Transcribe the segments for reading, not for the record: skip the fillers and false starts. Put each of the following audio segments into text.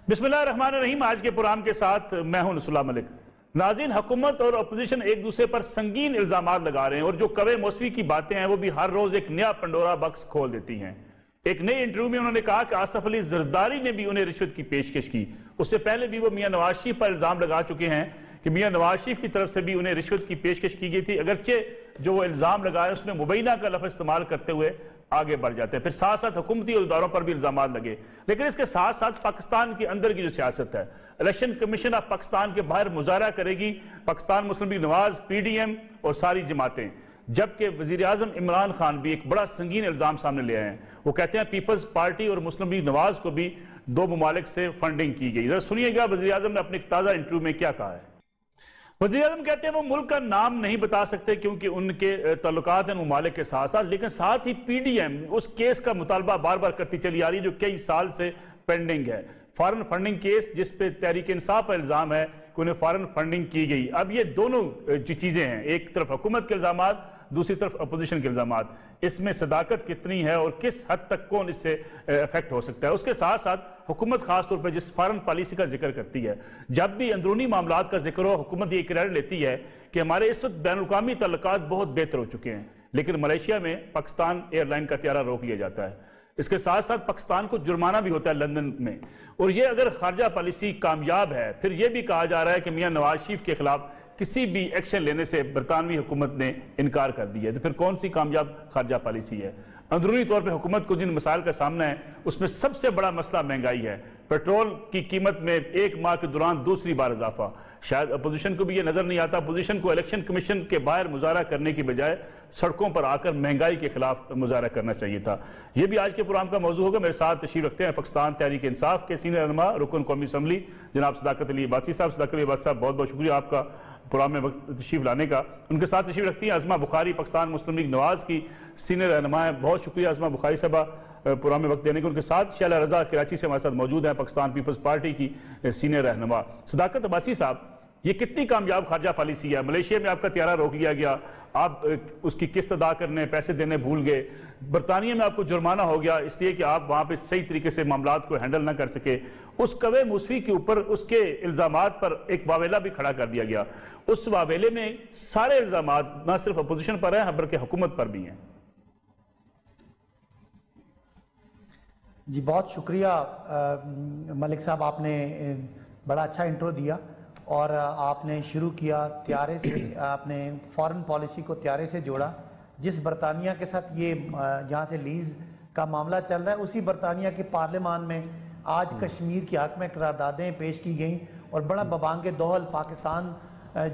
बिस्मिल्लाहिर्रहमानिर्रहीम। आज के प्रोग्राम के साथ मैं हूं नसरुल्लाह मलिक। नाज़रीन, हुकूमत और अपोजिशन एक दूसरे पर संगीन इल्जामात लगा रहे हैं और जो कवे मौसवी की बातें हैं वो भी हर रोज एक नया पंडोरा बक्स खोल देती हैं। एक नए इंटरव्यू में उन्होंने कहा कि आसफ अली जरदारी ने भी उन्हें रिश्वत की पेशकश की। उससे पहले भी वो मियां नवाज शरीफ पर इल्जाम लगा चुके हैं कि मियां नवाज शरीफ की तरफ से भी उन्हें रिश्वत की पेशकश की गई थी। अगरचे जो वो इल्जाम लगाए उसमें मुबैना का लफ्ज़ इस्तेमाल करते हुए आगे बढ़ जाते हैं। फिर साथ साथ हुकूमती अहदेदारों पर भी इल्जाम लगे। लेकिन इसके साथ साथ पाकिस्तान के अंदर की जो सियासत है, इलेक्शन कमीशन अब पाकिस्तान के बाहर मुजाहरा करेगी, पाकिस्तान मुस्लिम लीग नवाज, PDM और सारी जमातें। जबकि वजीर आजम इमरान खान भी एक बड़ा संगीन इल्जाम सामने ले आए हैं। वो कहते हैं पीपल्स पार्टी और मुस्लिम लीग नवाज को भी दो ममालिक से फंडिंग की गई। जरा सुनिएगा वजीर आजम ने अपने ताजा इंटरव्यू में क्या कहा है। वज़ीर आज़म कहते हैं वो मुल्क का नाम नहीं बता सकते क्योंकि उनके ताल्लुकात हैं ममालिक के साथ साथ, लेकिन साथ ही PDM उस केस का मुतालबा बार बार करती चली आ रही है जो कई साल से पेंडिंग है। फॉरेन फंडिंग केस जिस पे तहरीक इंसाफ पर इल्जाम है कि उन्हें फॉरेन फंडिंग की गई। अब ये दोनों जो चीजें हैं, एक तरफ हुकूमत के इल्जाम, दूसरी तरफ अपोजिशन के इल्जाम, इसमें सदाकत कितनी है और किस हद तक कौन इससे इफेक्ट हो सकता है। उसके साथ साथ हुकूमत खासतौर पर जिस फॉरेन पॉलिसी का जिक्र करती है, जब भी अंदरूनी मामलात का जिक्र हो, हुकूमत ये क्रेडिट लेती है कि हमारे इस वक्त बैनुल-अक़वामी तल्लुकात बहुत बेहतर हो चुके हैं, लेकिन मलेशिया में पाकिस्तान एयरलाइन का त्यारा रोक लिया जाता है। इसके साथ साथ पाकिस्तान को जुर्माना भी होता है लंदन में। और ये अगर खारजा पॉलिसी कामयाब है, फिर यह भी कहा जा रहा है कि मियां नवाज शरीफ के खिलाफ किसी भी एक्शन लेने से बरतानवी हुकूमत ने इनकार कर दिया है। तो फिर कौन सी कामयाब खारजा पॉलिसी है। अंदरूनी तौर पर हुकूमत को जिन मसाइल का सामना है उसमें सबसे बड़ा मसला महंगाई है। पेट्रोल की कीमत में एक माह के दौरान दूसरी बार इजाफा। शायद अपोजिशन को भी यह नजर नहीं आता। अपोजिशन को इलेक्शन कमीशन के बाहर मुजाहरा करने की बजाय सड़कों पर आकर महंगाई के खिलाफ मुजाहरा करना चाहिए था। यह भी आज के प्रोग्राम का मौजू होगा। मेरे साथ तशरीफ रखते हैं पाकिस्तान तहरीक इंसाफ के सीनियर रहनुमा रुकन कौमी असम्बली जनाब सदाकत अली अब्बासी साहब। सदाकत अली अब्बासी साहब, बहुत बहुत शुक्रिया आपका प्रोग्राम में वक्त तशरीफ लाने का। उनके साथ तशरीफ रखती हैं अज़मा बुखारी, पाकिस्तान मुस्लिम लीग नवाज की सीनियर रहनुमा है। बहुत शुक्रिया अज़मा बुखारी साहबा प्रोग्राम में वक्त देने के। उनके साथ शैला रजा कराची से हमारे साथ मौजूद है, पाकिस्तान पीपल्स पार्टी की सीनियर रहनुमा। सदाकत अब्बासी साहब, ये कितनी कामयाब खारजा पॉलिसी है। मलेशिया में आपका त्यारा रोक लिया गया, आप उसकी किस्त अदा करने, पैसे देने भूल गए। बरतानिया में आपको जुर्माना हो गया इसलिए कि आप वहां पे सही तरीके से मामलात को हैंडल ना कर सके। उस कवे मौसवी के ऊपर उसके इल्जामात पर एक वावेला भी खड़ा कर दिया गया। उस वावेले में सारे इल्जामात न सिर्फ अपोजिशन पर है बल्कि हुकूमत पर भी हैं। जी बहुत शुक्रिया मलिक साहब, आपने बड़ा अच्छा इंट्रो दिया और आपने शुरू किया त्यारे से, आपने फॉरेन पॉलिसी को त्यारे से जोड़ा। जिस बरतानिया के साथ ये जहाँ से लीज का मामला चल रहा है, उसी बरतानिया के पार्लियामान में आज कश्मीर के हक में करारदादें पेश की गई और बड़ा बबांगे दोहल पाकिस्तान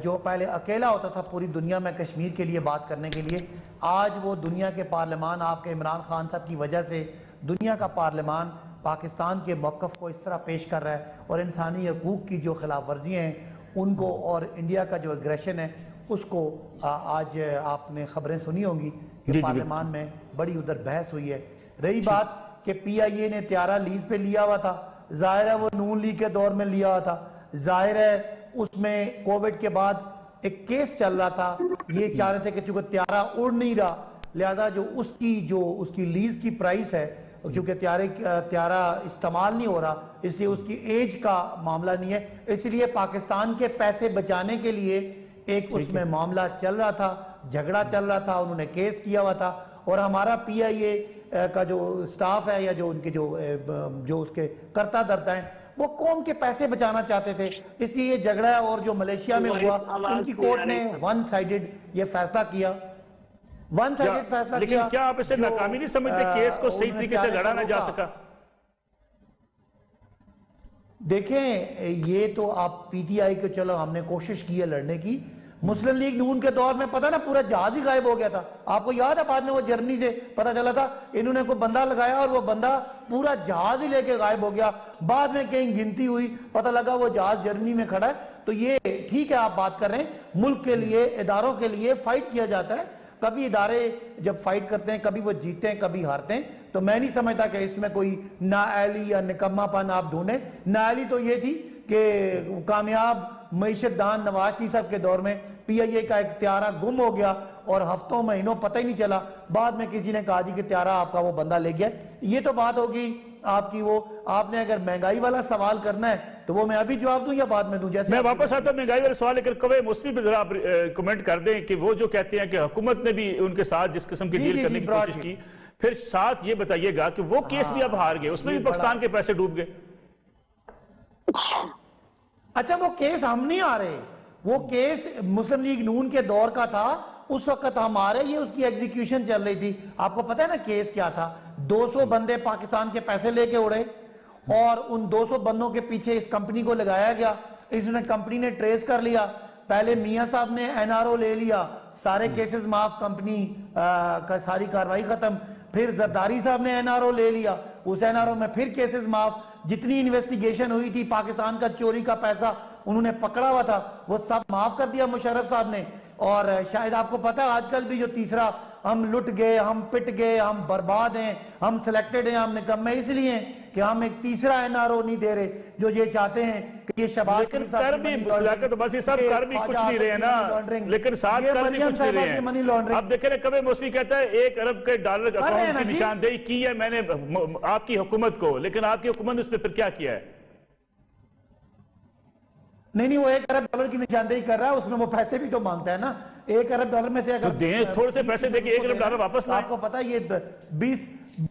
जो पहले अकेला होता था पूरी दुनिया में कश्मीर के लिए बात करने के लिए, आज वो दुनिया के पार्लियामान आपके इमरान खान साहब की वजह से दुनिया का पार्लियामान पाकिस्तान के मौक़िफ़ को इस तरह पेश कर रहा है और इंसानी हकूक़ की जो खिलाफ वर्जियाँ हैं उनको और इंडिया का जो एग्रेशन है उसको आज आपने खबरें सुनी होंगी कि पार्लियामान में बड़ी उधर बहस हुई है। रही बात कि PIA ने त्यारा लीज पे लिया हुआ था, जाहिर है वो नून लीग के दौर में लिया हुआ था, जाहिर है उसमें कोविड के बाद एक केस चल रहा था, ये चाह रहे थे कि चूंकि त्यारा उड़ नहीं रहा लिहाजा जो उसकी लीज की प्राइस है, क्योंकि त्यारा इस्तेमाल नहीं हो रहा इसलिए उसकी एज का मामला नहीं है, इसलिए पाकिस्तान के पैसे बचाने के लिए एक उसमें मामला चल रहा था, झगड़ा चल रहा था, उन्होंने केस किया हुआ था। और हमारा PIA का जो स्टाफ है या जो उनके जो उसके कर्ता धर्ता हैं वो कौम के पैसे बचाना चाहते थे, इसलिए ये झगड़ा है। और जो मलेशिया में हुआ उनकी कोर्ट ने वन साइडेड ये फैसला किया, वन साइडेड फैसला लेकिन किया। क्या आप इसे नाकामी नहीं समझते? केस को सही तरीके से लड़ा ना जा सका? देखें, ये तो आप PTI को चलो हमने कोशिश की है लड़ने की, मुस्लिम लीग नून के दौर में पता ना पूरा जहाज ही गायब हो गया था। आपको याद है बाद में वो जर्मनी से पता चला था इन्होंने कोई बंदा लगाया और वो बंदा पूरा जहाज ही लेके गायब हो गया। बाद में कहीं गिनती हुई पता लगा वो जहाज जर्मनी में खड़ा है। तो ये ठीक है, आप बात कर रहे हैं मुल्क के लिए, इदारों के लिए फाइट किया जाता है। कभी इदारे जब फाइट करते हैं कभी वो जीतते हैं कभी हारते हैं। तो मैं नहीं समझता कि इसमें कोई नाअहली या निकम्मापन आप ढूंढें। नाअहली तो ये थी कि कामयाब मईशतदान नवाज शरीफ साहब के दौर में PIA का एक त्यारा गुम हो गया और हफ्तों महीनों पता ही नहीं चला, बाद में किसी ने कहा जी कि त्यारा आपका वो बंदा ले गया। ये तो बात होगी आपकी वो, आपने अगर महंगाई वाला सवाल करना है तो वो मैं अभी जवाब दूं या बाद में दूं? जैसे मैं वापस आता हूं महंगाई वाले सवाल लेकर कवे मौसवी पे जरा आप कमेंट कर दें कि वो जो कहते हैं कि हुकूमत ने भी उनके साथ जिस किस्म की डील करने की कोशिश की, फिर साथ ये बताइएगा कि वो केस भी अब हार गए, उसमें भी पाकिस्तान के पैसे डूब गए। अच्छा, वो केस हम नहीं आ रहे, वो केस मुस्लिम लीग नून के दौर का था, उस वक्त हम आ रहे, ये उसकी एग्जीक्यूशन चल रही थी। आपको पता है ना केस क्या था? 200 बंदे पाकिस्तान के पैसे लेके उड़े और उन 200 बंदों के पीछे इस कंपनी को लगाया गया। इसने कंपनी ने ट्रेस कर लिया, पहले मियां साहब ने एनआरओ ले लिया, सारे केसेस माफ, कंपनी का सारी कार्रवाई खत्म। फिर जरदारी साहब ने एनआरओ ले लिया, उस एनआरओ में फिर केसेस माफ। जितनी इन्वेस्टिगेशन हुई थी, पाकिस्तान का चोरी का पैसा उन्होंने पकड़ा हुआ था, वो सब माफ कर दिया मुशर्रफ साहब ने। और शायद आपको पता है आजकल भी जो तीसरा, हम लुट गए, हम पिट गए, हम बर्बाद हैं, हम सिलेक्टेड हैं, हम निकम्मे इसलिए कि हम एक तीसरा एनआरओ नहीं दे रहे, जो ये चाहते हैं कि ये शबाज कर भी कुछ नहीं रहे ना, लेकिन साथ कर भी कुछ नहीं रहे हैं। मनी लॉन्ड्रिंग अब देखे कभी मौसवी कहता है 1 अरब के डॉलर अकाउंट की निशानदेही की है मैंने आपकी हुकूमत को, लेकिन आपकी हुकूमत ने उस पर फिर क्या किया है? नहीं, वो 1 अरब डॉलर की निशानदेही कर रहा है, उसमें वो पैसे भी तो मांगता है ना। 1 अरब डॉलर में से अगर तो दें, थोड़े से पैसे देके 1 अरब डॉलर वापस लाएं। आपको पता है ये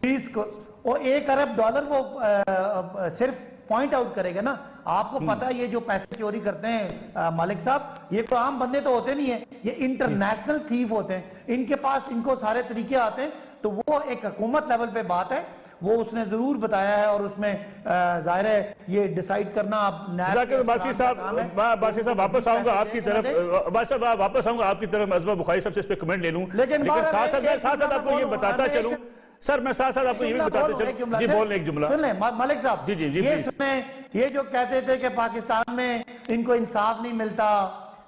20 को, वो 1 अरब डॉलर वो सिर्फ पॉइंट आउट करेगा ना। आपको पता है ये जो पैसे चोरी करते हैं मलिक साहब, ये तो आम बंदे तो होते नहीं है, ये इंटरनेशनल थीफ होते हैं, इनके पास इनको सारे तरीके आते हैं। तो वो एक हुकूमत लेवल पे बात है, वो उसने जरूर बताया है, और उसमें जाहिर है ये डिसाइड करना आप बासी साहब वापस आऊंगा आपकी तरफ, वापस आऊंगा आपकी तरफ। अज़मा बुखारी साहब से इस पे कमेंट ले लूं, लेकिन साथ साथ आपको ये बताता चलूं सर, मैं साथ साथ आपको ये भी बताते चलूं। जी बोल, एक जुमला सुन ले मलिक साहब। जी जी जी, ये सुने, ये जो कहते थे कि पाकिस्तान में इनको इंसाफ नहीं मिलता,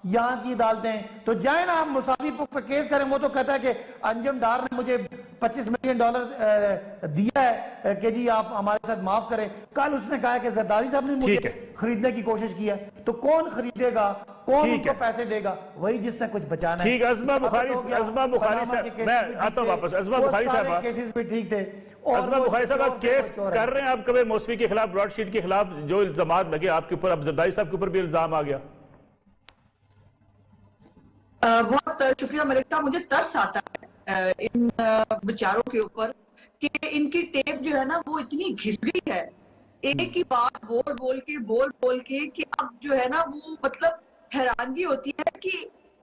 यहाँ की अदालतें, तो जाए ना हम मुसावी पे केस करें। वो तो कहता है कि अंजुम डार ने मुझे $25 मिलियन दिया है कि जी आप हमारे साथ माफ करें। कल उसने कहा कि जरदारी साहब ने मुझे खरीदने की कोशिश किया, तो कौन खरीदेगा, कौन उनको पैसे देगा? वही जिसने कुछ बचाना है। ठीक है, अज़मा बुखारी साहब, मैं आता हूं वापस। अज़मा बुखारी साहब, केसेस भी ठीक थे। अज़मा बुखारी साहब, आप केस कर रहे हैं आप कभी मौसवी के खिलाफ, ब्रॉडशीट के खिलाफ जो इल्जाम लगे आपके ऊपर, अब जरदारी साहब के ऊपर भी इल्जाम आ गया। बहुत शुक्रिया मलिक साहब। मुझे तरस आता है इन विचारों के ऊपर कि इनकी टेप जो है ना वो इतनी घिस गई है, एक ही बात बोल बोल के कि अब जो है ना वो मतलब हैरानगी होती है कि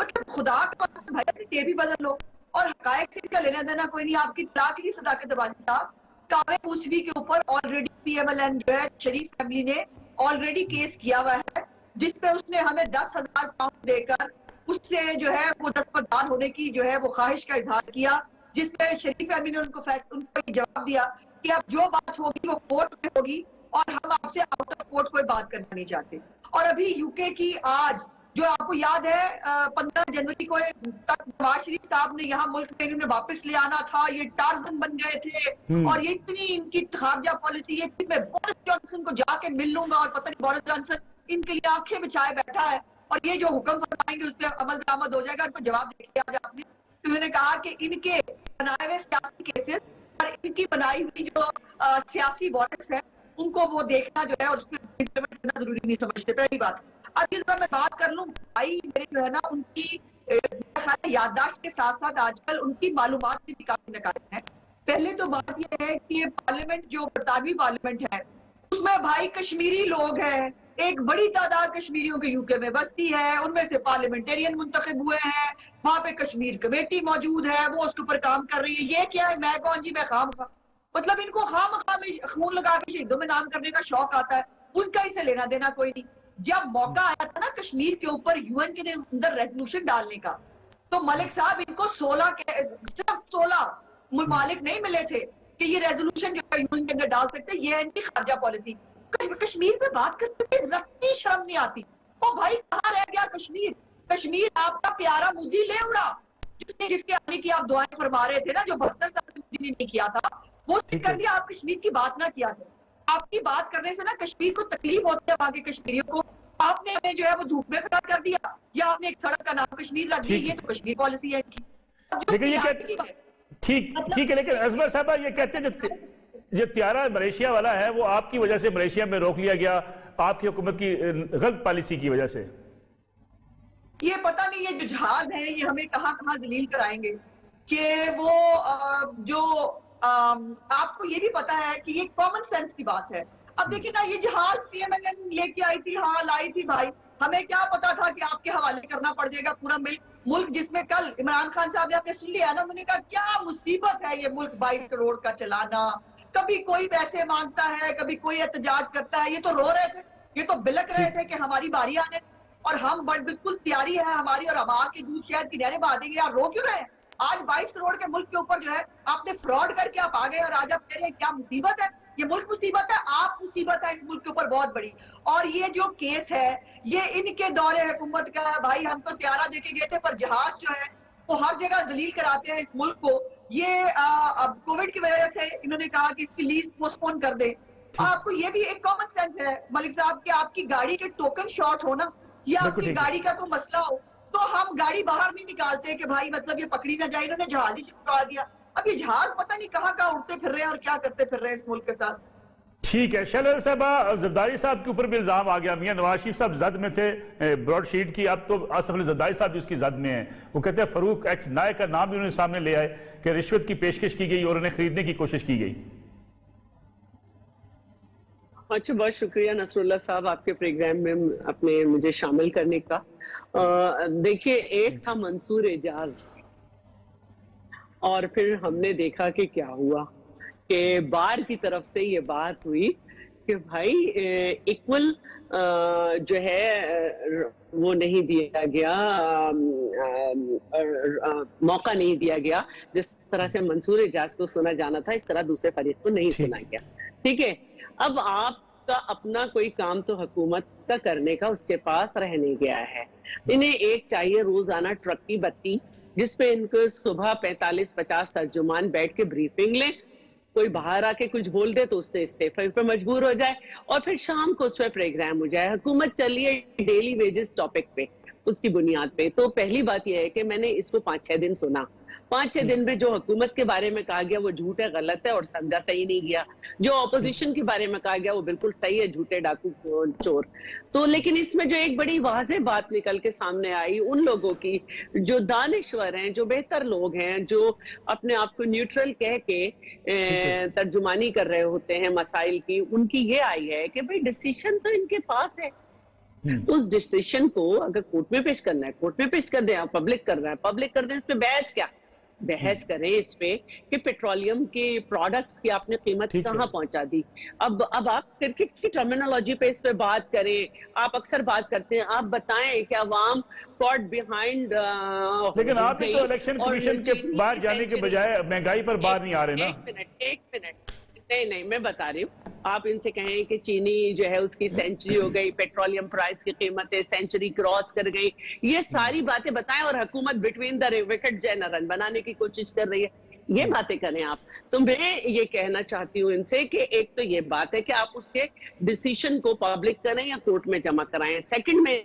मतलब खुदा का भाई अपनी टेप ही बदल लो, और हकायक से इनका लेना देना कोई नहीं। आपकी तलाक की सदाकत बाजी साहब, कावे मूसवी के ऊपर ऑलरेडी PMLN जो है शरीफ फैमिली ने ऑलरेडी केस किया हुआ है, जिसपे उसने हमें 10,000 पाउंड देकर उससे जो है वो दस्तबरदार होने की जो है वो ख्वाहिश का इजहार किया, जिसपे शरीफ फैमिली ने उनको जवाब दिया कि अब जो बात होगी वो कोर्ट में होगी और हम आपसे आउट ऑफ कोर्ट कोई बात करना नहीं चाहते। और अभी यूके की आज जो आपको याद है 15 जनवरी को तक नवाज शरीफ साहब ने यहाँ मुल्क में इन्होंने वापस ले आना था, ये टार्जन बन गए थे, और ये इतनी इनकी खारजा पॉलिसी है कि मैं बोरिस जॉनसन को जाके मिल लूंगा, और पता नहीं बोरिस जॉनसन इनके लिए आंखें बिछाए बैठा है और ये जो हुक्म फरमाएंगे उस पर अमल दरामद हो जाएगा। उनको जवाब देखिए आज आपने, तो उन्होंने कहा कि इनके बनाए हुए सियासी केसेस और इनकी बनाई हुई जो सियासी वारंट्स हैं उनको वो देखना जो है और उसमें इम्प्लीमेंट करना जरूरी नहीं समझते। पहली बात। अब इस बार मैं बात कर लूँ, भाई मेरे जो है ना उनकी याददाश्त के साथ साथ आजकल उनकी मालूमात में भी काफी नकारात्मक है। पहले तो बात यह है कि ये पार्लियामेंट जो बरतानवी पार्लियामेंट है उसमें भाई कश्मीरी लोग हैं, एक बड़ी तादाद कश्मीरियों के यूके में बस्ती है, उनमें से पार्लियामेंटेरियन मुंतखब हुए हैं, वहां पे कश्मीर कमेटी मौजूद है, वो उसके ऊपर काम कर रही है। ये क्या है, मैं कौन जी, मैं खामखा, मतलब इनको खामखा में खून लगा के शहीदों में नाम करने का शौक आता है, उनका इसे लेना देना कोई नहीं। जब मौका आया था ना कश्मीर के ऊपर UN के अंदर रेजोल्यूशन डालने का, तो मलिक साहब इनको सिर्फ 16 ममालिक नहीं मिले थे कि ये रेजोल्यूशन जो UN के अंदर डाल सकते, ये है इनकी खारजा पॉलिसी। कश्मीर पे बात करते हुए रत्ती शर्म नहीं आती। ओ भाई कहाँ रह गया कश्मीर? कश्मीर आपका प्यारा मोदी ले उड़ा, जिसके आने की आप दुआएं फरमा रहे थे ना, जो 72 साल मोदी ने नहीं किया था, वो कर दिया। आप कश्मीर की बात ना किया था। आपकी बात करने से ना कश्मीर को तकलीफ होती है, वहां के कश्मीरियों को। आपने हमें जो है वो धूप में खड़ा कर दिया, या आपने एक सड़क का नाम कश्मीर रख दिया। ये तो कश्मीर पॉलिसी है इनकी। लेकिन ये ठीक है, लेकिन अजमल साहब ये कहते हैं जो त्यारा मलेशिया वाला है वो आपकी वजह से मलेशिया में रोक लिया गया, आपकी हुकूमत की गलत पॉलिसी की वजह से। ये पता नहीं ये जो जहाज है ये हमें कहां कहां दलील कराएंगे कि वो आपको ये भी पता है कि ये कॉमन सेंस की बात है। अब देखिए ना, ये जहाज पीएमएलएन लेके आई थी, हाँ लाई थी भाई, हमें क्या पता था कि आपके हवाले करना पड़ जाएगा पूरा मुल्क, जिसमें कल इमरान खान साहब ने आपने सुन लिया ना, उन्होंने कहा क्या मुसीबत है ये मुल्क 22 करोड़ का चलाना, कभी कोई पैसे मांगता है, कभी कोई एहतजाज करता है। ये तो रो रहे थे, ये तो बिलक रहे थे कि हमारी बारी आने, और हम बिल्कुल तैयारी है हमारी, और हमार की दूध शहद की नहरें बहा देंगे। यार रो क्यों रहे हैं? आज 22 करोड़ के मुल्क के ऊपर जो है आपने फ्रॉड करके आप आ गए, और आज आप कह रहे हैं क्या मुसीबत है। ये मुल्क मुसीबत है, आप मुसीबत है इस मुल्क के ऊपर बहुत बड़ी। और ये जो केस है ये इनके दौरे हुकूमत का है भाई। हम तो त्यारा देके गए थे, पर जहाज जो है वो हर जगह दलील कराते हैं इस मुल्क को। ये अब कोविड की वजह से इन्होंने कहा कि इसकी लीज पोस्टपोन कर दे। आपको ये भी एक कॉमन सेंस है मलिक साहब कि आपकी गाड़ी के टोकन शॉर्ट हो ना, या आपकी गाड़ी का कोई मसला हो, तो हम गाड़ी बाहर नहीं निकालते कि भाई मतलब ये पकड़ी ना जाए। इन्होंने जहाज ही छुड़वा दिया। अब ये जहाज पता नहीं कहां कहां उड़ते फिर रहे हैं और क्या करते फिर रहे हैं इस मुल्क के साथ। ठीक है शैलेंद्र साहब, जरदारी साहब के ऊपर भी इल्जाम आ गया, मियां नवाज शरीफ साहब जद में थे ब्रॉडशीट की, अब तो आसिफ अली जरदारी साहब जिसकी जद में है, वो कहते हैं फरूक एक्स नायक का नाम भी उन्होंने सामने ले आए कि रिश्वत की पेशकश की गई और उन्हें खरीदने की कोशिश की गई। अच्छा, बहुत शुक्रिया नसरुल्लाह साहब आपके प्रोग्राम में अपने मुझे शामिल करने का। देखिए, एक था मंसूर एजाज, और फिर हमने देखा कि क्या हुआ कि बार की तरफ से ये बात हुई कि भाई इक्वल जो है वो नहीं दिया गया, मौका नहीं दिया गया। जिस तरह से मंसूर एजाज को सुना जाना था, इस तरह दूसरे फरीक को नहीं सुना गया। ठीक है, अब आपका अपना कोई काम तो हुकूमत का करने का उसके पास रह नहीं गया है। इन्हें एक चाहिए रोजाना ट्रक की बत्ती, जिसपे इनको सुबह 45-50 तर्जुमान बैठ के ब्रीफिंग लें, कोई बाहर आके कुछ बोल दे तो उससे इस्तीफे पे मजबूर हो जाए, और फिर शाम को उस पर प्रोग्राम हो जाए। हुकूमत चलिए डेली वेजेस टॉपिक पे, उसकी बुनियाद पे। तो पहली बात यह है कि मैंने इसको 5-6 दिन सुना। 5-6 दिन में जो हुकूमत के बारे में कहा गया वो झूठ है, गलत है और समझा सही नहीं गया। जो ऑपोजिशन के बारे में कहा गया वो बिल्कुल सही है, झूठे डाकू चोर। तो लेकिन इसमें जो एक बड़ी वाज़ेह बात निकल के सामने आई उन लोगों की जो दानिश्वर हैं, जो बेहतर लोग हैं, जो अपने आप को न्यूट्रल कह के तर्जुमानी कर रहे होते हैं मसाइल की, उनकी ये आई है कि भाई डिसीजन तो इनके पास है। उस डिसीजन को अगर कोर्ट में पेश करना है कोर्ट में पेश कर दें, पब्लिक कर रहा है पब्लिक कर दें, इस पे बहस क्या, बहस करें इस पे कि पेट्रोलियम के प्रोडक्ट्स की आपने कीमत कहां पहुंचा दी। अब आप क्रिकेट की टर्मिनोलॉजी पे इस पे बात करें। आप अक्सर बात करते हैं, आप बताएं कि अवाम कॉट बिहाइंड, लेकिन आप भी तो इलेक्शन कमीशन के बाहर जाने के बजाय महंगाई पर बाहर नहीं आ रहे ना। एक मिनट नहीं, मैं बता रही हूँ। आप इनसे कहें कि चीनी जो है उसकी सेंचुरी हो गई, पेट्रोलियम प्राइस की कीमतें सेंचुरी क्रॉस कर गई, ये सारी बातें बताएं, और हुकूमत बिटवीन द विकेट जो है ना रन बनाने की कोशिश कर रही है, ये बातें करें आप। तो मैं ये कहना चाहती हूँ इनसे कि एक तो ये बात है कि आप उसके डिसीजन को पब्लिक करें या कोर्ट में जमा कराएं। सेकंड में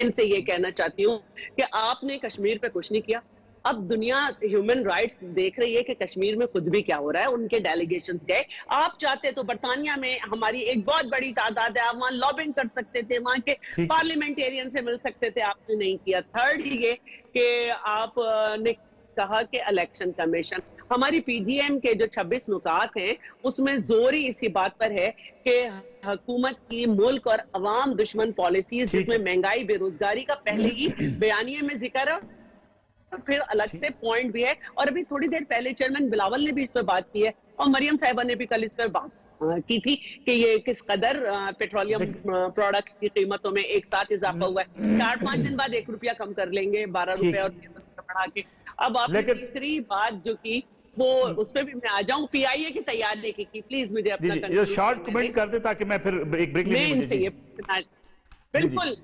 इनसे ये कहना चाहती हूँ कि आपने कश्मीर पे कुछ नहीं किया। अब दुनिया ह्यूमन राइट्स देख रही है कि कश्मीर में खुद भी क्या हो रहा है। उनके डेलीगेशंस गए, आप चाहते तो बरतानिया में हमारी एक बहुत बड़ी तादाद है, आप वहां लॉबिंग कर सकते थे, वहां के पार्लियामेंटेरियन से मिल सकते थे, आपने नहीं किया। थर्ड ये कि आपने कहा कि इलेक्शन कमीशन, हमारी पीडीएम के जो 26 नुकात हैं उसमें जोर ही इसी बात पर है कि हुकूमत की मुल्क और अवाम दुश्मन पॉलिसीज, जिसमें महंगाई बेरोजगारी का पहले ही बयानिए में जिक्र है, फिर अलग से पॉइंट भी है। और अभी थोड़ी देर पहले चेयरमैन बिलावल ने भी इस पर बात की है, और मरियम साहिबा ने भी कल इस पर बात की थी कि ये किस कदर पेट्रोलियम प्रोडक्ट्स की कीमतों में एक साथ इजाफा हुआ है। 4-5 दिन बाद 1 रुपया कम कर लेंगे, 12 रुपए और बढ़ा के। अब आपने तीसरी बात जो की वो उस पर भी मैं आ जाऊं, पीआईए की तैयारी की प्लीज मुझे अपना शॉर्ट कमेंट कर दे ताकि मैं फिर एक ब्रेक लेंगे। बिल्कुल,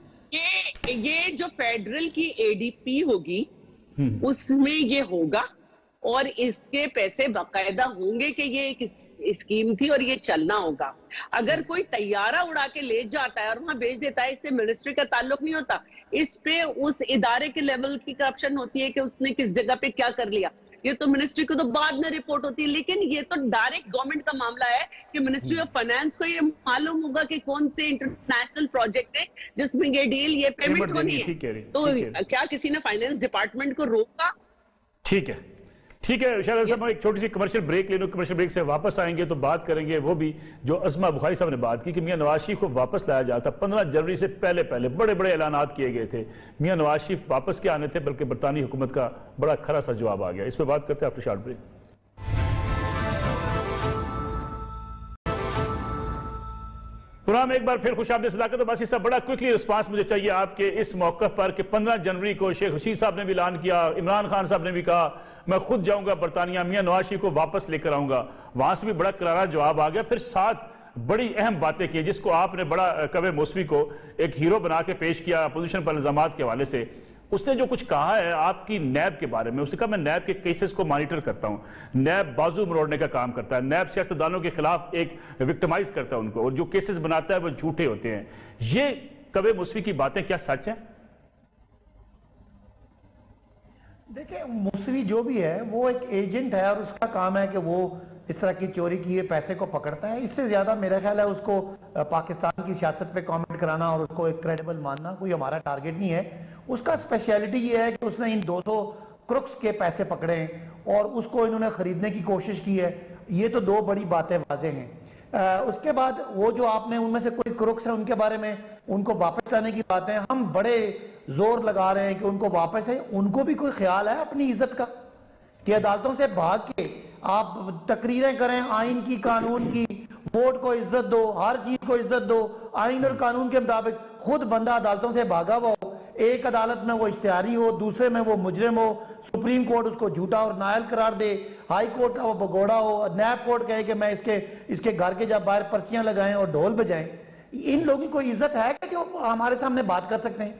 ये जो फेडरल की एडीपी होगी उसमें ये होगा, और इसके पैसे बाकायदा होंगे कि ये एक स्कीम थी और ये चलना होगा। अगर कोई तैयारा उड़ा के ले जाता है और वहां भेज देता है, इससे मिनिस्ट्री का ताल्लुक नहीं होता। इस पे उस इदारे के लेवल की करप्शन होती है कि उसने किस जगह पे क्या कर लिया, ये तो मिनिस्ट्री को तो बाद में रिपोर्ट होती है। लेकिन ये तो डायरेक्ट गवर्नमेंट का मामला है कि मिनिस्ट्री ऑफ फाइनेंस को ये मालूम होगा कि कौन से इंटरनेशनल प्रोजेक्ट है जिसमें ये डील, ये पेमेंट होनी है। तो क्या किसी ने फाइनेंस डिपार्टमेंट को रोका? ठीक है, ठीक है शायद साहब, एक छोटी सी कमर्शियल ब्रेक ले लो। कमर्शियल ब्रेक से वापस आएंगे तो बात करेंगे वो भी जो अज़मा बुखारी साहब ने बात की कि मियां नवाज शरीफ को वापस लाया जाता। 15 जनवरी से पहले पहले बड़े बड़े ऐलानात किए गए थे, मियां नवाज शरीफ वापस क्या आने थे, बल्कि बरतानी हुकूमत का बड़ा खरा सा जवाब आ गया। इस पर बात करते हैं आफ्टर शॉर्ट ब्रेक। पुराम एक बार फिर खुशामदीद सदाकत। बासी साहब, बड़ा क्विकली रिस्पांस मुझे चाहिए आपके इस मौके पर कि 15 जनवरी को शेख रशीद साहब ने भी ऐलान किया, इमरान खान साहब ने भी कहा मैं खुद जाऊंगा बरतानिया, मियां नवाज शरीफ को वापस लेकर आऊंगा। वहां से भी बड़ा करारा जवाब आ गया। फिर 7 बड़ी अहम बातें की जिसको आपने बड़ा कवे मौसवी को एक हीरो बना के पेश किया अपोजिशन पर इल्जामात के हवाले से। उसने जो कुछ कहा है आपकी नैब के बारे में, उसने कहा मैं नैब के केसेस को मॉनिटर करता हूं, नैब बाजू मरोड़ने का काम करता है, नैब सियासतदानों के खिलाफ एक विक्टिमाइज करता है उनको, और जो केसेस बनाता है वो झूठे होते हैं। ये कवे मौसवी की बातें क्या सच हैं? देखिए, मौसवी जो भी है वो एक एजेंट है और उसका काम है कि वो इस तरह की चोरी किए पैसे को पकड़ता है। इससे ज्यादा मेरा ख्याल है उसको पाकिस्तान की सियासत पे कमेंट कराना और उसको एक क्रेडिबल मानना कोई हमारा टारगेट नहीं है। उसका स्पेशलिटी ये है कि उसने इन 200 क्रुक्स के पैसे पकड़े हैं और उसको इन्होंने खरीदने की कोशिश की है। ये तो 2 बड़ी बातें वाज़ेह हैं। उसके बाद वो जो आपने उनमें से कोई क्रुक्स है उनके बारे में उनको वापस लाने की बातें हम बड़े जोर लगा रहे हैं कि उनको वापस है। उनको भी कोई ख्याल है अपनी इज्जत का कि अदालतों से भाग के आप तकरीरें करें आइन की, कानून की, वोट को इज्जत दो, हर चीज को इज्जत दो, आइन और कानून के मुताबिक। खुद बंदा अदालतों से भागा हुआ हो, एक अदालत में वो इश्तिहारी हो, दूसरे में वो मुजरिम हो, सुप्रीम कोर्ट उसको झूठा और नायल करार दे, हाई कोर्ट का वो भगोड़ा हो, नैब कोर्ट कहे कि मैं इसके घर के जब बाहर पर्चियां लगाएं और ढोल बजाएं। इन लोगों की कोई इज्जत है कि जो हमारे सामने बात कर सकते हैं?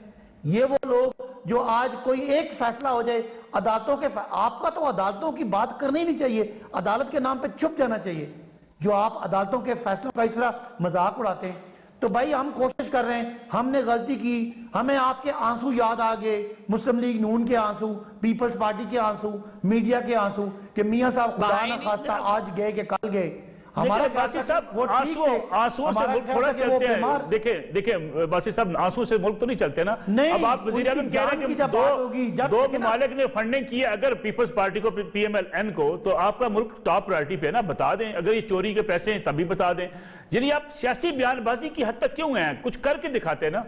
ये वो लोग जो आज कोई एक फैसला हो जाए अदालतों के, आपका तो अदालतों की बात करनी नहीं चाहिए, अदालत के नाम पे चुप जाना चाहिए। जो आप अदालतों के फैसलों का इस तरह मजाक उड़ाते हैं, तो भाई हम कोशिश कर रहे हैं, हमने गलती की, हमें आपके आंसू याद आ गए, मुस्लिम लीग नून के आंसू, पीपल्स पार्टी के आंसू, मीडिया के आंसू कि मियां साहब खुदा न खास्ता आज गए कि कल गए। हमारा बासी साहब आंसुओं से मुल्क थोड़ा चलते हैं। देखिए बासी साहब, आंसू से मुल्क तो नहीं चलते ना। अब आप वज़ीर आज़म कह रहे हैं कि दो ममालिक ने फंडिंग की है अगर पीपल्स पार्टी को, PMLN को, तो आपका मुल्क टॉप प्रायोरिटी पे है ना। बता दें अगर ये चोरी के पैसे हैं तभी बता दें। यानी आप सियासी बयानबाजी की हद तक क्यों हैं? कुछ करके दिखाते ना।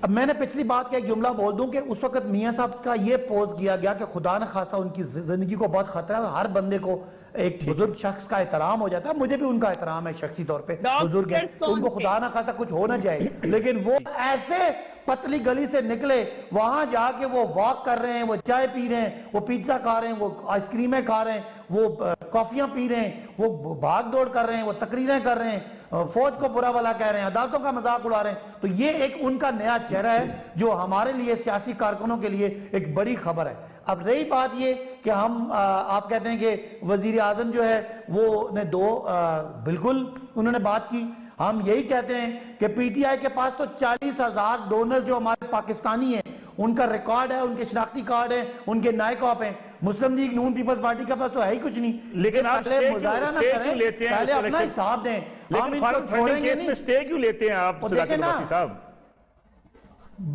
अब मैंने पिछली बात का एक जुमला बोल दूं कि उस वक्त मियां साहब का ये पोज किया गया कि खुदा न खास्ता उनकी जिंदगी को बहुत खतरा है। हर बंदे को एक बुजुर्ग शख्स का एहतराम हो जाता है, मुझे भी उनका एहतराम है शख्सी तौर पे, बुजुर्ग है, उनको खुदा न खास्ता कुछ हो ना जाए, लेकिन वो ऐसे पतली गली से निकले, वहां जाके वो वॉक कर रहे हैं, वो चाय पी रहे हैं, वो पिज्जा खा रहे हैं, वो आइसक्रीमें खा रहे हैं, वो कॉफियां पी रहे हैं, वो भाग दौड़ कर रहे हैं, वो तकरीरें कर रहे हैं, फौज को बुरा भला कह रहे हैं, अदालतों का मजाक उड़ा रहे हैं। तो ये एक उनका नया चेहरा है जो हमारे लिए सियासी कारकुनों के लिए एक बड़ी खबर है। अब रही बात ये कि हम आप कहते हैं कि वजीर आजम जो है वो ने बिल्कुल उन्होंने बात की। हम यही कहते हैं कि PTI के पास तो 40,000 डोनर जो हमारे पाकिस्तानी हैं उनका रिकॉर्ड है, उनके शनाख्ती कार्ड है, उनके नायक हैं। मुस्लिम लीग नून पीपल्स पार्टी के पास तो है ही कुछ नहीं। लेकिन आप मुजाहरा ना करें, पहले अपना हिसाब दें। हम छोड़ेंगे नहीं। स्टे क्यों लेते हैं आप साहब?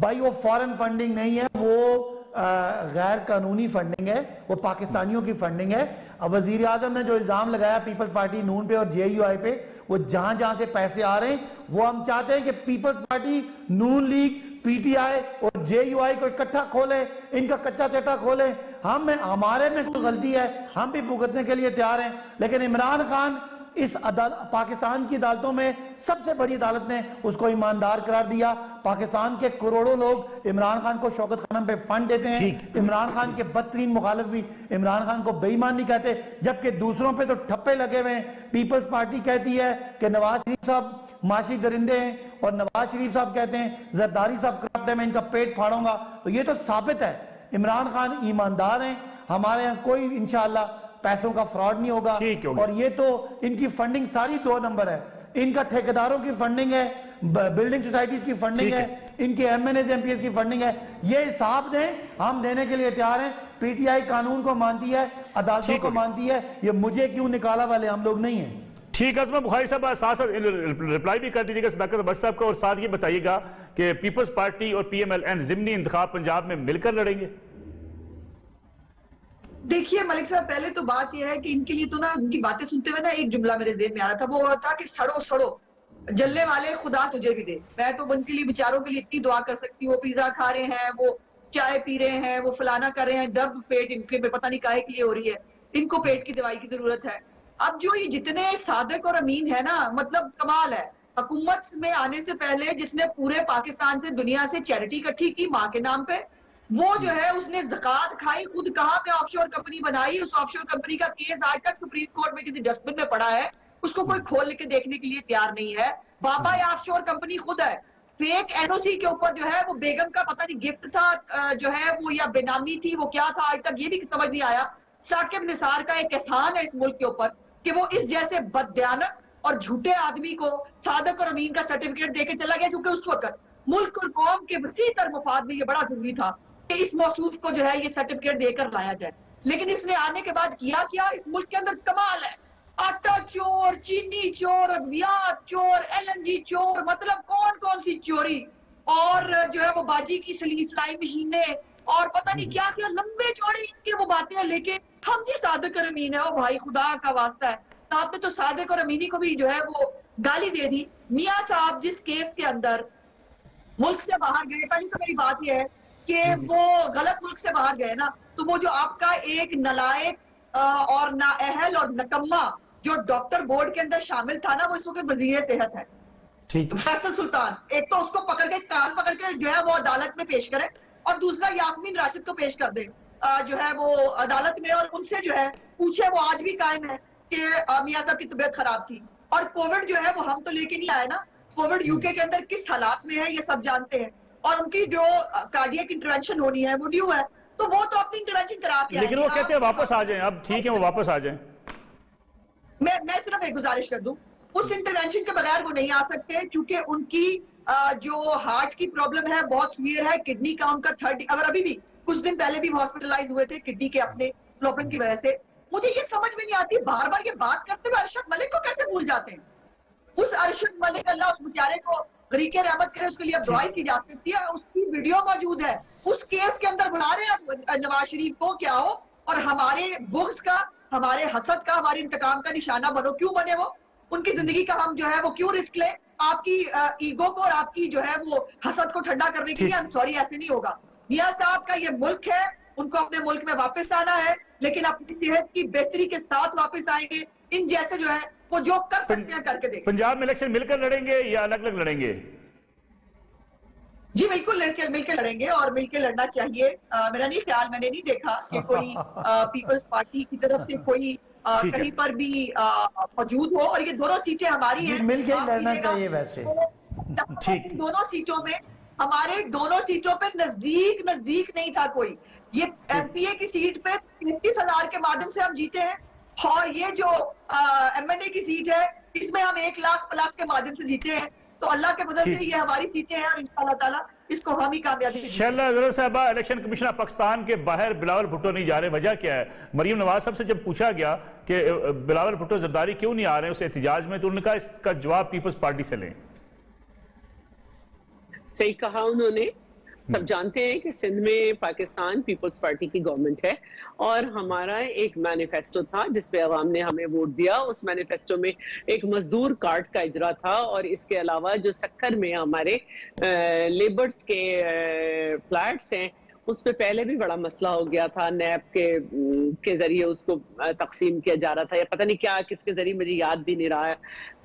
भाई वो फॉरेन फंडिंग नहीं है, वो गैर कानूनी फंडिंग है, वो पाकिस्तानियों की फंडिंग है। अब वजीर आजम ने जो इल्जाम लगाया पीपल्स पार्टी नून पे और JUI पे, वो जहां जहां से पैसे आ रहे हैं, वो हम चाहते हैं कि पीपल्स पार्टी, नून लीग, PTI और JUI को इकट्ठा खोले, इनका कच्चा चट्टा खोले। हमारे में कोई गलती है, हम भी भुगतने के लिए तैयार हैं, लेकिन इमरान खान इस पाकिस्तान की अदालतों में सबसे बड़ी अदालत ने उसको ईमानदार करार दिया। पाकिस्तान के करोड़ों लोग इमरान खान को शौकत खानम पे फंड देते हैं। इमरान खान के बदतरीन मुखालिफ भी इमरान खान को बेईमान नहीं कहते, जबकि दूसरों पे तो ठप्पे लगे हुए हैं। पीपल्स पार्टी कहती है कि नवाज शरीफ साहब माशी दरिंदे हैं और नवाज शरीफ साहब कहते हैं जरदारी साहब करप्ट है, मैं इनका पेट फाड़ूंगा। तो ये तो साबित है इमरान खान ईमानदार हैं, हमारे यहाँ कोई इंशाल्लाह पैसों का फ्रॉड नहीं होगा। और ये तो इनकी फंडिंग सारी 2 नंबर है, इनका ठेकेदारों की फंडिंग है, बिल्डिंग सोसाइटीज की फंडिंग है, इनके एमएनएस एमपीएस की फंडिंग है। ये हिसाब दें, हम देने के लिए तैयार हैं। पीटीआई कानून को मानती है, अदालतों को मानती है, ये मुझे क्यों निकाला वाले हम लोग नहीं हैं। ठीक है अजमा बुखारी साहब, साथ साथ रिप्लाई भी कर दीजिएगा सदाकत अब्बास साहब का, और साथ ये बताइएगा कि पीपल्स पार्टी और पीएमएलएन जिमनी इंतखाब पंजाब में मिलकर लड़ेंगे। देखिए मलिक साहब, पहले तो बात यह है कि इनके लिए तो ना, उनकी बातें सुनते हुए ना एक जुमला मेरे ज़हन में आ रहा था, वो था कि सड़ो सड़ो जलने वाले खुदा तुझे भी दे। मैं तो उनके लिए, बेचारों के लिए इतनी दुआ कर सकती हूँ। वो पिज्जा खा रहे हैं, वो चाय पी रहे हैं, वो फलाना कर रहे हैं, दर्द पेट इनके में पता नहीं काहे के लिए हो रही है, इनको पेट की दवाई की जरूरत है। अब जो ये जितने सादिक और अमीन है ना, मतलब कमाल है। हुकूमत में आने से पहले जिसने पूरे पाकिस्तान से, दुनिया से चैरिटी इकट्ठी की माँ के नाम पे, वो जो है उसने ज़कात खाई, खुद कहा मैं ऑफशोर कंपनी बनाई। उस ऑफशोर कंपनी का केस आज तक सुप्रीम कोर्ट में किसी डस्टबिन में पड़ा है, उसको कोई खोल के देखने के लिए तैयार नहीं है। बाबा या ऑफशोर कंपनी खुद है। फेक एनओसी के ऊपर जो है वो बेगम का पता नहीं गिफ्ट था जो है वो, या बेनामी थी, वो क्या था आज तक ये भी समझ नहीं आया। साकिब निसार का एक एहसान है इस मुल्क के ऊपर कि वो इस जैसे बददयानत और झूठे आदमी को सादिक और अमीन का सर्टिफिकेट देके चला गया, क्योंकि उस वक्त मुल्क और कौम के वसी तर मफाद में ये बड़ा जरूरी था कि इस मौसूफ को जो है ये सर्टिफिकेट देकर लाया जाए। लेकिन इसने आने के बाद किया क्या? इस मुल्क के अंदर कमाल है, आटा चोर, चीनी चोर, अद्वियात चोर, एलएनजी चोर, मतलब कौन कौन सी चोरी, और जो है वो बाजी की सिलाई मशीनें और पता नहीं क्या क्या लंबे चौड़े इनके वो बातें लेके हम जी सादिक और अमीन है। ओ भाई खुदा का वास्ता है, तो आपने तो सादिक और अमीनी को भी जो है वो गाली दे दी। मियां साहब जिस केस के अंदर मुल्क से बाहर गए, पहली तो मेरी बात यह है कि वो गलत मुल्क से बाहर गए ना, तो वो जो आपका एक नलायक और नाअहल और नकम्मा जो डॉक्टर बोर्ड के अंदर शामिल था ना, वो इस वक्त वजीर सेहत है, फैसल सुल्तान। एक तो उसको पकड़ के, कान पकड़ के जो है वो अदालत में पेश करे, और दूसरा यास्मीन राशिद को पेश कर दे जो है वो अदालत में, और उनसे जो है पूछे, वो आज भी कायम है कि मियां साहब की तबीयत खराब थी। और कोविड जो है वो हम तो लेके नहीं आए ना, कोविड यूके के अंदर किस हालात में है ये सब जानते हैं, और उनकी जो कार्डियक इंटरवेंशन होनी है वो ड्यू है, तो वो तो अपनी इंटरवेंशन करा के, लेकिन वो कहते हैं वापस आ जाएं। अब ठीक है, वो वापस आ जाएं। मैं सिर्फ एक गुजारिश कर दूं, उस इंटरवेंशन के बगैर वो नहीं आ सकते, क्योंकि उनकी जो हार्ट की प्रॉब्लम है बहुत सीवियर है, किडनी का उनका 3rd, अगर अभी भी कुछ दिन पहले भी हॉस्पिटलाइज हुए थे किडनी के अपने प्रॉब्लम की वजह से। मुझे ये समझ में नहीं आती, बार बार ये बात करते हुए अरशद मलिक को कैसे भूल जाते हैं। उस अरशद मलिक, अल्लाह उस बेचारे को गरीके रहमत करे, उसके लिए दुआएं की जा सकती है, उसकी वीडियो मौजूद है। उस केस के अंदर बुला रहे हैं नवाज शरीफ को क्या हो, और हमारे बुग़्ज़ का, हमारे हसद का, हमारे इंतकाम का निशाना बनो। क्यों बने वो? उनकी जिंदगी का हम जो है वो क्यों रिस्क ले, आपकी ईगो को और आपकी जो है वो हसद को ठंडा करने के लिए? हम सॉरी, ऐसे नहीं होगा। मियां साहब का ये मुल्क है, उनको अपने मुल्क में वापस आना है, लेकिन अपनी सेहत की बेहतरी के साथ वापस आएंगे। इन जैसे जो है वो जो कर सकते हैं करके देखें। पंजाब में इलेक्शन मिलकर लड़ेंगे या अलग अलग लड़ेंगे? जी बिल्कुल मिलकर लड़ेंगे, और मिलकर लड़ना चाहिए। मेरा नहीं ख्याल, मैंने नहीं देखा कि कोई पीपल्स पार्टी की तरफ से कोई कहीं पर भी मौजूद हो, और ये दोनों सीटें हमारी हैं, मिलकर लड़ना चाहिए वैसे। ठीक, दोनों सीटों में, हमारे दोनों सीटों पे नजदीक नहीं था कोई। ये एमपीए की सीट पे 33,000 के माध्यम से हम जीते हैं, और ये जो एमएनए की सीट है इसमें हम 1 लाख प्लस के माध्यम से जीते हैं। तो अल्लाह के मदद से ये हमारी सीटें हैं, और इंशाअल्लाह ताला इसको हम ही कामयाबी देंगे। साहबा, इलेक्शन कमिश्नर पाकिस्तान के बाहर बिलावल भुट्टो नहीं जा रहे, वजह क्या है? मरीम नवाज साहब से जब पूछा गया कि बिलावल भुट्टो जरदारी क्यों नहीं आ रहे हैं उस एहतजाज में, तो उन्होंने कहा इसका जवाब पीपल्स पार्टी से लें। सही कहा उन्होंने। सब जानते हैं कि सिंध में पाकिस्तान पीपल्स पार्टी की गवर्नमेंट है, और हमारा एक मैनिफेस्टो था जिसपे अवाम ने हमें वोट दिया। उस मैनिफेस्टो में एक मजदूर कार्ड का इजरा था, और इसके अलावा जो सक्कर में हमारे लेबर्स के फ्लैट्स हैं उस पे पहले भी बड़ा मसला हो गया था। नैब के जरिए उसको तकसीम किया जा रहा था, या पता नहीं क्या किसके जरिए, मुझे याद भी नहीं रहा है,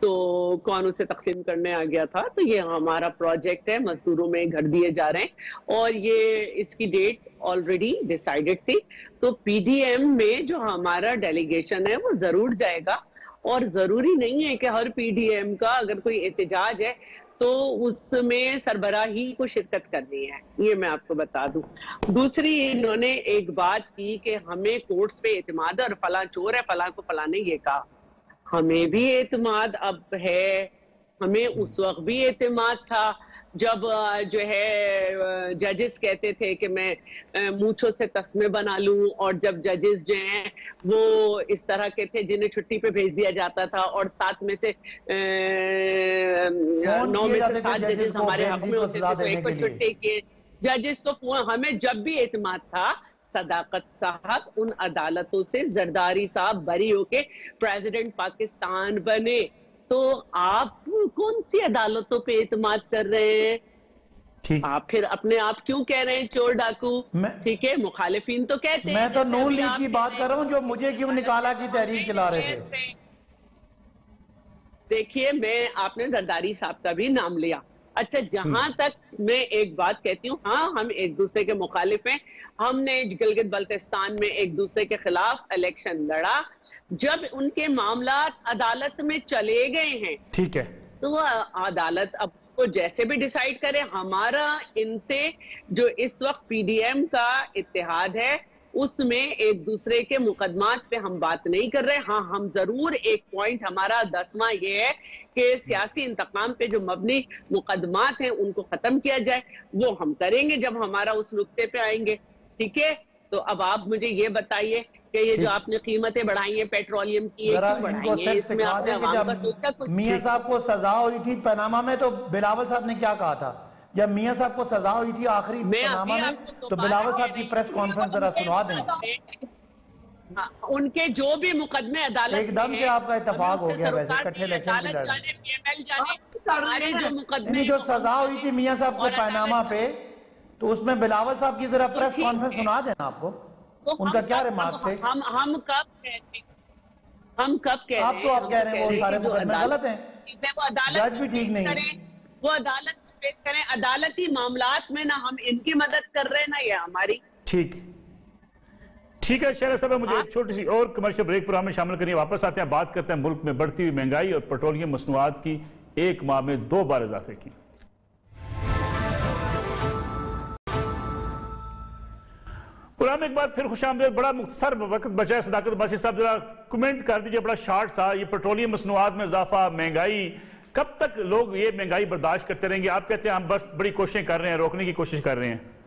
तो कौन उसे तकसीम करने आ गया था। तो ये हमारा प्रोजेक्ट है, मजदूरों में घर दिए जा रहे हैं, और ये इसकी डेट ऑलरेडी डिसाइडेड थी। तो पीडीएम में जो हमारा डेलीगेशन है वो जरूर जाएगा, और जरूरी नहीं है कि हर पीडीएम का अगर कोई एहतजाज है तो उसमें सरबराही को शिरकत करनी है, ये मैं आपको बता दूं। दूसरी, इन्होंने एक बात की कि हमें कोर्ट्स पे एतमाद और फला चोर है, फला को फला ने ये कहा। हमें भी एतमाद अब है, हमें उस वक्त भी एतमाद था जब जो है जजेस कहते थे कि मैं मूंछों से तस्मे बना लूं, और जब जजेस जो हैं वो इस तरह के थे जिन्हें छुट्टी पे भेज दिया जाता था, और 7 में से 9 में से 7 जजेस हमारे हक में होते थे, तो एक को छुट्टी किए जजेस। तो हमें जब भी एतमाद था, सदाकत साहब उन अदालतों से जरदारी साहब बरी होके प्रेसिडेंट पाकिस्तान बने, तो आप कौन सी अदालतों पे एतमाद कर रहे हैं? ठीक, आप फिर अपने आप क्यों कह रहे हैं चोर डाकू? ठीक है, मुखालिफिन तो कहते हैं। मैं तो नून लीग की बात कर रहा हूँ, जो मुझे क्यों निकाला की तहरीर चला रहे थे। देखिए, मैं आपने जरदारी साहब का भी नाम लिया। अच्छा, जहां तक मैं एक बात कहती हूँ, हाँ हम एक दूसरे के मुखालिफ हैं। हमने गिलगित बल्तिस्तान में एक दूसरे के खिलाफ इलेक्शन लड़ा, जब उनके मामला अदालत में चले गए हैं, ठीक है, तो अदालत अब को जैसे भी डिसाइड करे। हमारा इनसे जो इस वक्त पीडीएम का इत्तेहाद है, उसमें एक दूसरे के मुकदमात पे हम बात नहीं कर रहे। हाँ, हम जरूर एक पॉइंट हमारा 10वां ये है कि सियासी इंतकाम पे जो मबनी मुकदमात हैं उनको खत्म किया जाए। वो हम करेंगे जब हमारा उस नुक्ते पे आएंगे। ठीक है, तो अब आप मुझे ये बताइए कि ये जो आपने कीमतें बढ़ाई हैं पेट्रोलियम की, ये क्यों बढ़ाई हैं? इसमें आपने आवाम का सोचा कुछ? मियां साहब को सजा हुई थी पनामा में, तो बिलावल साहब ने क्या कहा था? जब मियां साहब को सजा हुई थी आखिरी पनामा में, तो बिलावल साहब की प्रेस कॉन्फ्रेंस जरा सुनवा दें। उनके जो भी मुकदमे अदालत एकदम से आपका इत्तेफाक हो गया, वैसे इकट्ठे इलेक्शन की हमारे जो मुकदमे, जो सजा हुई थी मियां साहब को पनामा पे, तो उसमें बिलावल साहब की जरा प्रेस कॉन्फ्रेंस सुना देना आपको, तो उनका क्या रिमार्क थे? हम कब कहते, हम कब कह रहे हैं? आप तो आप कह रहे हैं वो सारे मुकदमे गलत हैं, वो अदालत जज भी ठीक नहीं है, वो अदालत पेश करें। अदालती मामलात में ना हम इनकी मदद कर रहे हैं ना ये हमारी। ठीक है शहर साहब, मुझे एक छोटी सी और कमर्शियल ब्रेक प्रोग्राम में शामिल करिए। वापस आते हैं, बात करते हैं मुल्क में बढ़ती हुई महंगाई और पेट्रोलियम मसनूआत की 1 माह में 2 बार इजाफे की। प्रोग्राम एक बार फिर खुशामदीद। बड़ा मुख्तसर वक्त बचा है, सदाकत बासी साहब जरा कमेंट कर दीजिए, बड़ा शॉर्ट सा, ये पेट्रोलियम मसनूआत में इजाफा, महंगाई, कब तक लोग ये महंगाई बर्दाश्त करते रहेंगे? आप कहते हैं हम बस बड़ी कोशिशें कर रहे हैं, रोकने की कोशिश कर रहे हैं।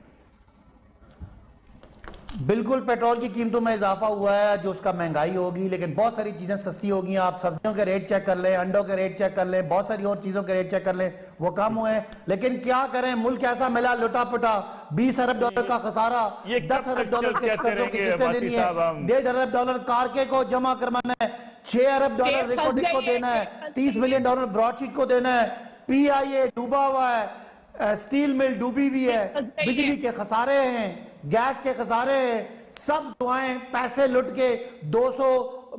बिल्कुल पेट्रोल की कीमतों में इजाफा हुआ है, जो उसका महंगाई होगी, लेकिन बहुत सारी चीजें सस्ती होगी। आप सब्जियों के रेट चेक कर लें, अंडों के रेट चेक कर लें, बहुत सारी और चीजों के रेट चेक कर लें, वो कम हुए हैं। लेकिन क्या करें, मुल्क ऐसा मिला लुटा पुटा, 20 अरब डॉलर का खसारा, 10 अरब डॉलर के कर्जों की किस्तें देनी है, 1.5 अरब डॉलर कारके को जमा करवाना है, 6 अरब डॉलर रिकॉर्डिंग को देना है, 30 मिलियन डॉलर ब्रॉडशीट को देना है, PIA डूबा हुआ है, स्टील मिल डूबी हुई है, बिजली के खसारे हैं, गैस के खसारे हैं, सब दुआएं, पैसे लुट के 200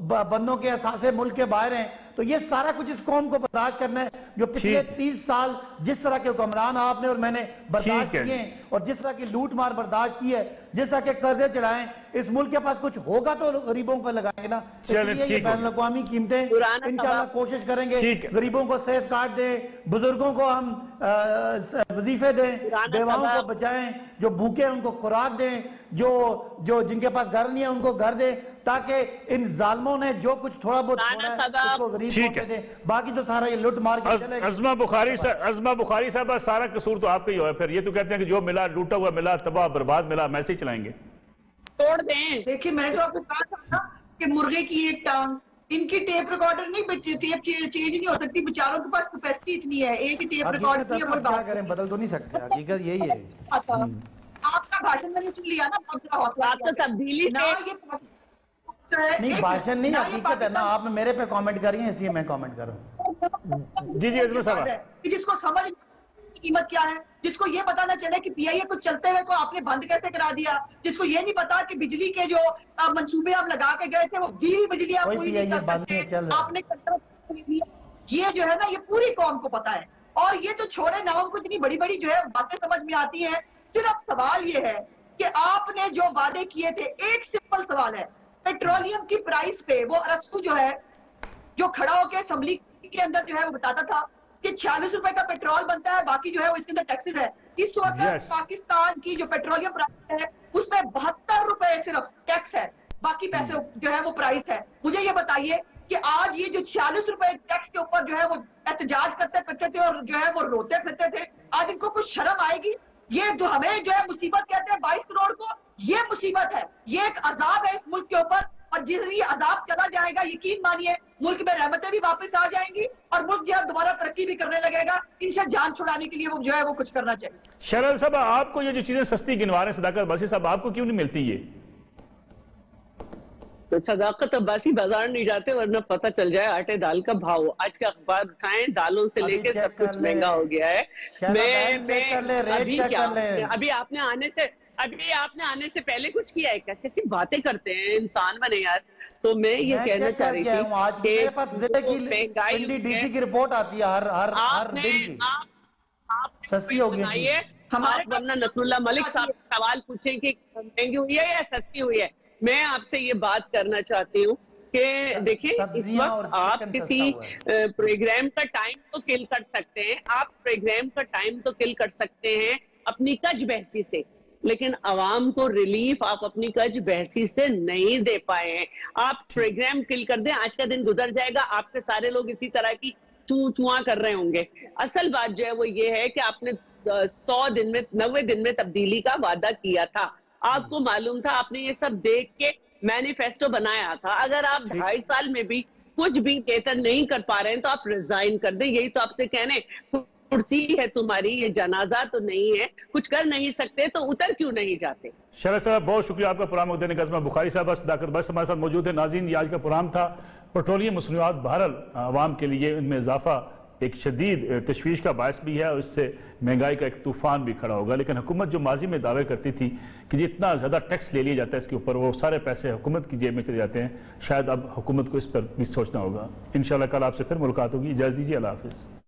बंदों के असासे मुल्क के बाहर हैं। तो ये सारा कुछ इस कौम को बर्दाश्त करना है, जो पिछले 30 साल जिस तरह के हुक्मरान आपने और मैंने बर्दाश्त किए हैं, और जिस तरह की लूट मार बर्दाश्त की है, जिस तरह के कर्जे चढ़ाए, इस मुल्क के पास कुछ होगा तो गरीबों पर लगाएंगे ना। इसलिए ये बैनुल-अक़वामी कीमतें इंशाल्लाह कोशिश करेंगे, गरीबों को सेहत कार्ड दें, बुजुर्गों को हम वजीफे दें, बेवाओं को बचाएं, जो भूखे हैं उनको खुराक दें, जो जिनके पास घर नहीं है उनको घर दें, ताकि इन जालमों ने जो कुछ थोड़ा बहुत उसको गरीब को दे, बाकी तो सारा ये लूट मार के चलेगा। अज़मा बुखारी साहब, सारा कसूर तो आपका ही है। फिर ये तो कहते हैं कि जो मिला लूटा हुआ मिला, तबाह बर्बाद मिला, मैसे ही चलाएंगे, तोड़ दें। देखिए, मैंने तो आपको कहा था ना कि मुर्गे की एक टांग, इनकी टेप रिकॉर्डर नहीं, टेप चेंज नहीं हो सकती, बेचारों के पास कैपेसिटी इतनी है, एक ही टेप रिकॉर्ड की है, क्या करें, बदल तो नहीं सकते, हकीकत यही है। आपका भाषण मैंने सुन लिया ना, आप तो तब्दीली ना, ये नहीं भाषण नहीं, हकीकत है ना। आप मेरे पे कमेंट कर रही हैं, इसलिए मैं कमेंट कर रहा हूँ। जी अज़मा साहब, जिसको समझ कीमत क्या है, जिसको ये पता ना चले कि PIA को चलते हुए को आपने बंद कैसे करा दिया, जिसको ये नहीं पता कि बिजली के जो मंसूबे हम लगा के गए थे वो धीरे बिजली आप कोई नहीं कर सकते, आपने ये जो है ना, ये पूरी कौम को पता है। और ये तो छोड़े ना, हमको इतनी बड़ी बड़ी जो है बातें समझ में आती है। सिर्फ सवाल ये है कि आपने जो वादे किए थे, एक सिंपल सवाल है, पेट्रोलियम की प्राइस पे वो अरस्तु जो है, जो खड़ा होकर असेंबली के अंदर जो है वो बताता था कि 46 रुपए का पेट्रोल बनता है, बाकी जो है वो इसके अंदर टैक्सेस है। इस वक्त पाकिस्तान की जो पेट्रोलियम प्राइस है उसमें 72 रुपए सिर्फ टैक्स है, बाकी पैसे जो है वो प्राइस है। मुझे ये बताइए कि आज ये जो 46 रुपए टैक्स के ऊपर जो है वो एहतजाज करते फिरते थे और जो है वो रोते फिरते थे, आज इनको कुछ शर्म आएगी? ये जो हमें जो है मुसीबत कहते हैं 22 करोड़ को, ये मुसीबत है, ये एक अजाब है इस मुल्क के ऊपर। और जिस ये अजाब चला जाएगा, यकीन मानिए मुल्क में रहमतें भी वापस आ जाएंगी और मुल्क जो है दोबारा तरक्की भी करने लगेगा। इनसे जान छुड़ाने के लिए वो जो है वो कुछ करना चाहिए। शरल साहब, आपको ये जो चीजें सस्ती गिनवा रहे हैं सदाकत अब्बासी साहब, आपको क्यों नहीं मिलती ये? तो सदाकत अब्बासी बाजार नहीं जाते, वरना पता चल जाए आटे दाल का भाव। आज का अखबार उठाएं, दालों से लेके सब कुछ महंगा हो गया है। अभी आपने आने से पहले कुछ किया है क्या? कैसी बातें करते हैं, इंसान बने यार। तो मैं ये कहना चाह रही थी कि महंगाई की रिपोर्ट आती है हर दिन की, सस्ती हो गई हमारे, वरना नसरुल्लाह मलिक साहब सवाल पूछें कि महंगी हुई है या सस्ती हुई है। मैं आपसे ये बात करना चाहती हूँ कि देखिए, इस वक्त आप किसी प्रोग्राम का टाइम तो किल कर सकते हैं, आप प्रोग्राम का टाइम तो किल कर सकते हैं अपनी कज बहसी से, लेकिन अवाम को रिलीफ आप अपनी कज बहसी से नहीं दे पाए हैं। आप प्रोग्राम किल कर दें, आज का दिन गुजर जाएगा, आपके सारे लोग इसी तरह की चू चुआ कर रहे होंगे। असल बात जो है वो ये है कि आपने 100 दिन में 90 दिन में तब्दीली का वादा किया था, आपको मालूम था, आपने ये सब देख के मैनिफेस्टो बनाया था। अगर आप 2.5 साल में भी कुछ भी बेहतर नहीं कर पा रहे हैं तो आप रिजाइन कर दें। यही तो आपसे कहने, कुर्सी है तुम्हारी, ये जनाजा तो नहीं है, कुछ कर नहीं सकते तो उतर क्यों नहीं जाते? शरद साहब, बहुत शुक्रिया आपका प्रोग्राम देने का। बुखारी साहब, सदाकत बस हमारे साथ मौजूद है। नाज़रीन, ये आज का प्रोग्राम था पेट्रोलियम मसनूआत बहरहाल आवाम के लिए इनमें इजाफा एक शदीद तशवीश का बायस भी है और इससे महंगाई का एक तूफान भी खड़ा होगा। लेकिन हुकूमत जो माजी में दावे करती थी कि जितना ज़्यादा टैक्स ले लिया जाता है इसके ऊपर, वो सारे पैसे हुकूमत की जेब में चले जाते हैं। शायद अब हुकूमत को इस पर भी सोचना होगा। इंशाल्लाह कल आपसे फिर मुलाकात होगी। इजाज़त दीजिए, अल्लाह हाफ़िज़।